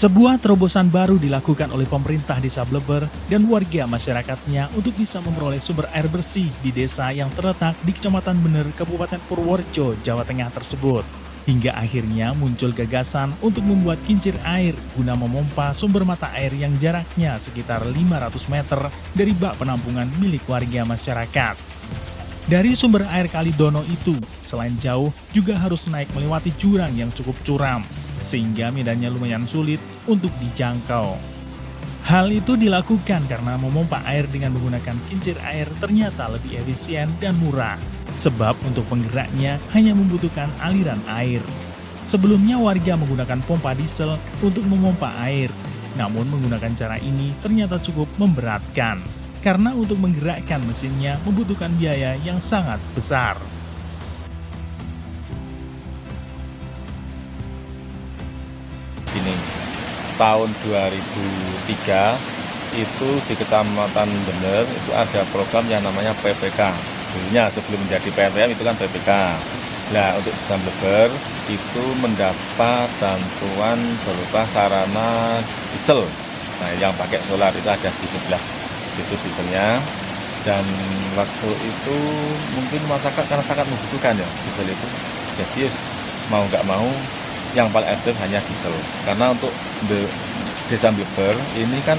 Sebuah terobosan baru dilakukan oleh pemerintah Desa Bleber dan warga masyarakatnya untuk bisa memperoleh sumber air bersih di desa yang terletak di Kecamatan Bener, Kabupaten Purworejo, Jawa Tengah tersebut. Hingga akhirnya muncul gagasan untuk membuat kincir air guna memompa sumber mata air yang jaraknya sekitar 500 meter dari bak penampungan milik warga masyarakat. Dari sumber air Kali Dono itu, selain jauh, juga harus naik melewati jurang yang cukup curam, sehingga medannya lumayan sulit untuk dijangkau. Hal itu dilakukan karena memompa air dengan menggunakan kincir air ternyata lebih efisien dan murah, sebab untuk penggeraknya hanya membutuhkan aliran air. Sebelumnya warga menggunakan pompa diesel untuk memompa air, namun menggunakan cara ini ternyata cukup memberatkan, karena untuk menggerakkan mesinnya membutuhkan biaya yang sangat besar. Ini tahun 2003 itu di Kecamatan Bener itu ada program yang namanya PPK. Dulunya sebelum menjadi PTM itu kan PPK. Nah, untuk Desa Bleber itu mendapat bantuan berupa sarana diesel. Nah, yang pakai solar itu ada di sebelah itu dieselnya. Dan waktu itu mungkin masyarakat karena sangat membutuhkan ya diesel itu. Jadi mau nggak mau yang paling efektif hanya diesel. Karena untuk Desa Bleber ini kan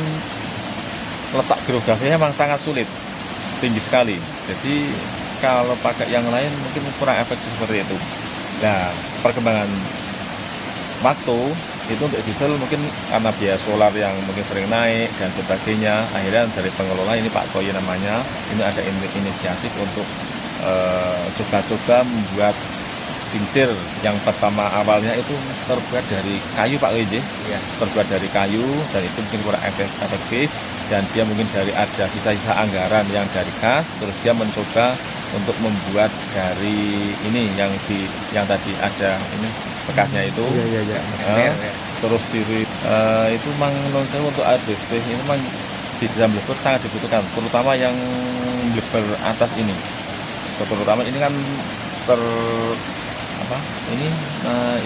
letak geografinya memang sangat sulit, tinggi sekali. Jadi kalau pakai yang lain mungkin kurang efektif seperti itu. Nah, perkembangan waktu itu untuk diesel mungkin karena biaya solar yang mungkin sering naik dan sebagainya, akhirnya dari pengelola ini Pak Koyi namanya, ini ada inisiatif untuk coba-coba membuat kincir yang pertama awalnya itu terbuat dari kayu Pak Koyi, ya. Terbuat dari kayu dan itu mungkin kurang efektif dan dia mungkin dari ada sisa-sisa anggaran yang dari kas, terus dia mencoba untuk membuat dari ini yang tadi ada ini bekasnya itu, terus diri itu memang menurut saya untuk air bersih ini memang di Desa Bleber sangat dibutuhkan, terutama yang Bleber atas ini, terutama ini kan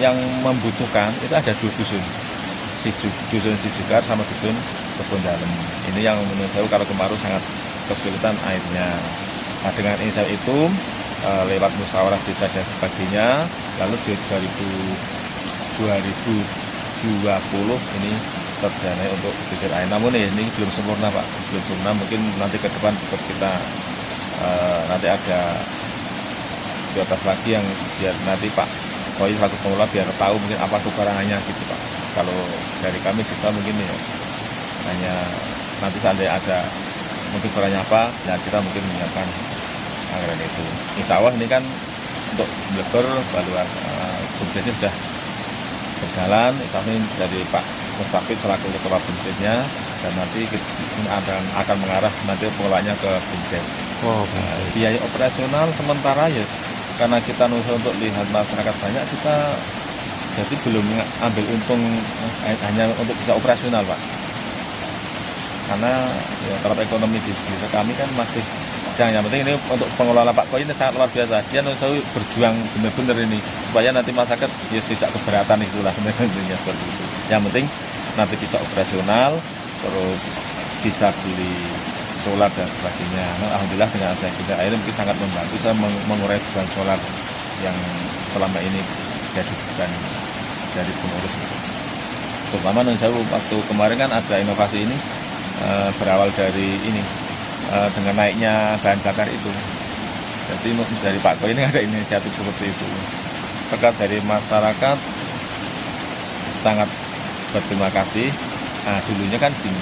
yang membutuhkan itu ada dua dusun, dusun Sijugar sama dusun Kebon Dalem. Ini yang menurut saya kalau kemarau sangat kesulitan airnya. Nah, dengan inisiatif itu lewat musyawarah desa dan sebagainya, lalu di 2020 ini terdanai untuk kincir air. Namun ini belum sempurna Pak, belum sempurna. Mungkin nanti ke depan tetap kita nanti ada di atas lagi yang biar nanti Pak Koyi selaku pengelola biar tahu mungkin apa kekurangannya gitu Pak. Kalau dari kami kita mungkin ya hanya nanti seandainya ada mungkin kurangnya apa, ya kita mungkin menyiapkan anggaran itu. Insya Allah ini kan untuk Bleber baluan bumdesnya sudah berjalan, kami dari Pak Mustafid selaku ketua bumdesnya dan nanti akan mengarah nanti pengelolanya ke bumdes. Biaya operasional sementara ya karena kita nusa untuk lihat masyarakat banyak, kita jadi belum ambil untung hanya untuk bisa operasional Pak. Karena ya, kalau ekonomi di desa kami kan masih yang penting ini untuk pengelola Pak Koyi ini sangat luar biasa. Dia nusa berjuang benar-benar ini supaya nanti masyarakat ya tidak keberatan itulah sebenarnya seperti itu. Yang penting nanti bisa operasional, terus bisa beli solar dan sebagainya. Nah, alhamdulillah dengan adanya kincir air mungkin sangat membantu saya mengurai beban solar yang selama ini jadi beban dari pengurus. Terutama saya waktu kemarin kan ada inovasi ini berawal dari ini dengan naiknya bahan bakar itu. Jadi dari Pak Koyi ini ada inisiatif seperti itu. Terkait dari masyarakat sangat berterima kasih. Nah, dulunya kan gini,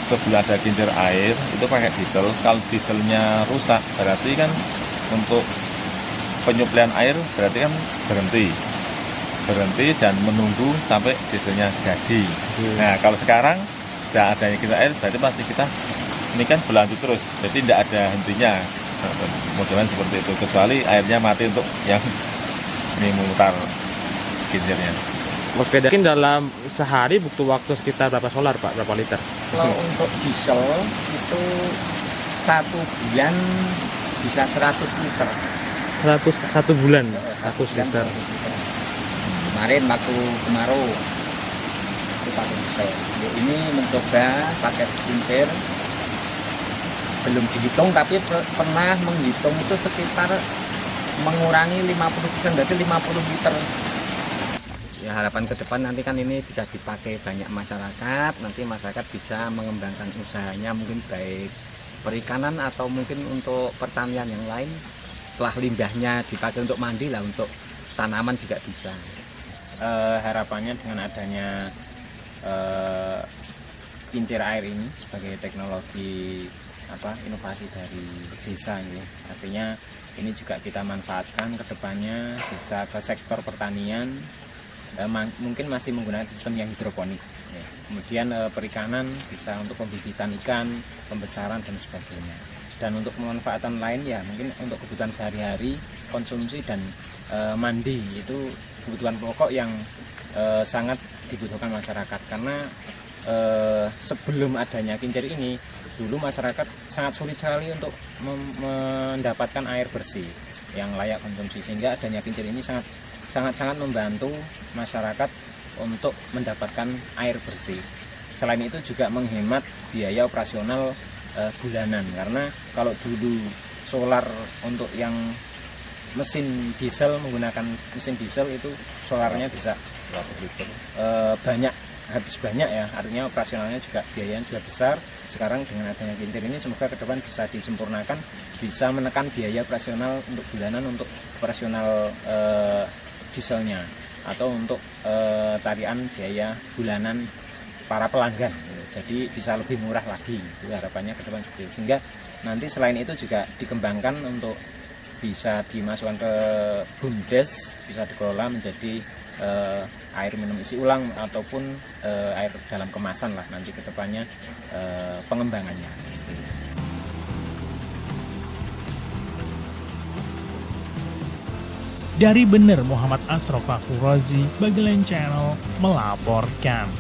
sebelum ada kincir air itu pakai diesel. Kalau dieselnya rusak berarti kan untuk penyuplaian air berarti kan berhenti dan menunggu sampai dieselnya jadi. Nah, kalau sekarang sudah adanya kincir air berarti masih kita ini kan berlanjut terus, jadi tidak ada hentinya. Mudah-mudahan seperti itu, kecuali airnya mati untuk yang ini memutar kincirnya. Oke, mungkin dalam sehari butuh waktu sekitar berapa solar Pak? Berapa liter? Kalau untuk diesel itu 1 bulan bisa 100 liter. 1 bulan 100 liter. Kemarin waktu kemarau itu pakai diesel. Untuk ini mencoba pakai kincir, belum dihitung tapi pernah menghitung itu sekitar mengurangi 50%, berarti 50 liter. Ya harapan ke depan nanti kan ini bisa dipakai banyak masyarakat, nanti masyarakat bisa mengembangkan usahanya mungkin baik perikanan atau mungkin untuk pertanian yang lain. Setelah limbahnya dipakai untuk mandi lah, untuk tanaman juga bisa. Harapannya dengan adanya kincir air ini sebagai teknologi inovasi dari desa ya. Artinya ini juga kita manfaatkan ke depannya bisa ke sektor pertanian, mungkin masih menggunakan sistem yang hidroponik ya. Kemudian perikanan bisa untuk pembibitan ikan, pembesaran dan sebagainya. Dan untuk pemanfaatan lain ya mungkin untuk kebutuhan sehari-hari, konsumsi dan mandi, itu kebutuhan pokok yang sangat dibutuhkan masyarakat. Karena sebelum adanya kincir ini, dulu masyarakat sangat sulit sekali untuk mendapatkan air bersih yang layak konsumsi, sehingga adanya kincir ini sangat membantu masyarakat untuk mendapatkan air bersih. Selain itu juga menghemat biaya operasional bulanan, karena kalau dulu solar untuk yang mesin diesel, menggunakan mesin diesel itu solarnya bisa habis banyak ya, artinya operasionalnya juga biayanya juga besar. Sekarang dengan adanya kincir ini semoga ke depan bisa disempurnakan, bisa menekan biaya operasional untuk bulanan untuk operasional dieselnya, atau untuk tarian biaya bulanan para pelanggan. Jadi bisa lebih murah lagi, itu harapannya ke depan. Sehingga nanti selain itu juga dikembangkan untuk bisa dimasukkan ke BUMDes, bisa dikelola menjadi air minum isi ulang ataupun air dalam kemasan lah nanti ke depannya pengembangannya. Dari Bener, Muhammad Asraf Fakhrozi, Bagelen Channel melaporkan.